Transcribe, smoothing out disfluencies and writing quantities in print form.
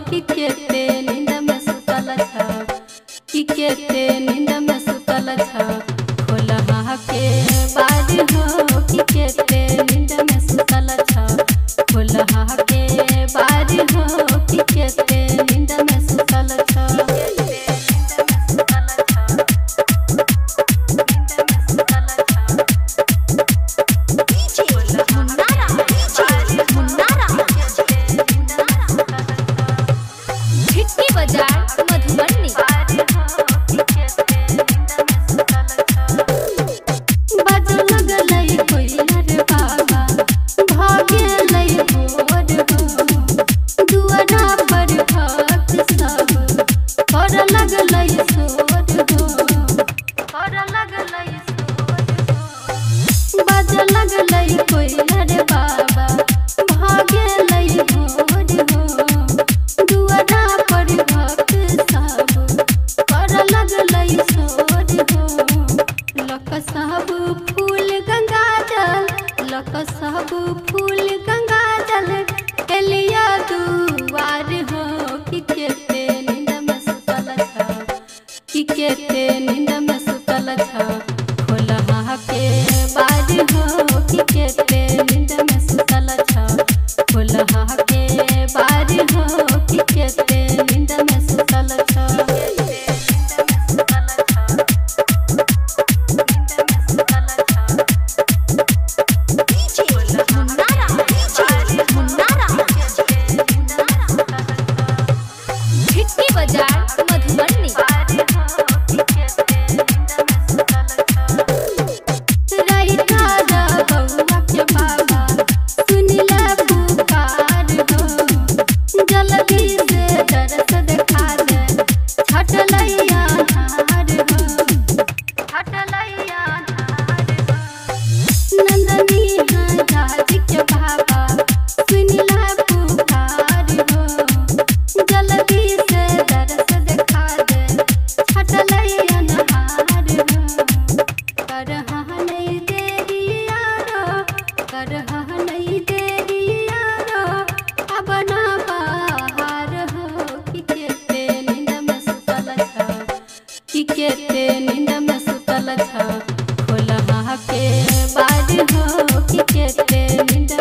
कि केते नींद में सुतल छ कि केते नींद में सुतल छ खोलहा के बार हो कि केते नींद में सुतल छ खोलहा के बार हो कि केते नींद में सुतल छ। सब फूल गंगा जल एलिया दुआर हो कि केते नींद में सुतल छ कि केते नींद में सुतल छ खोलहा के बार हो कि केते नींद में सुतल छ खोलहा के बार हो कि केते नींद में सुतल छ। कि केते नींद में सुतल छ खोलहा के बार हो कि केते नींद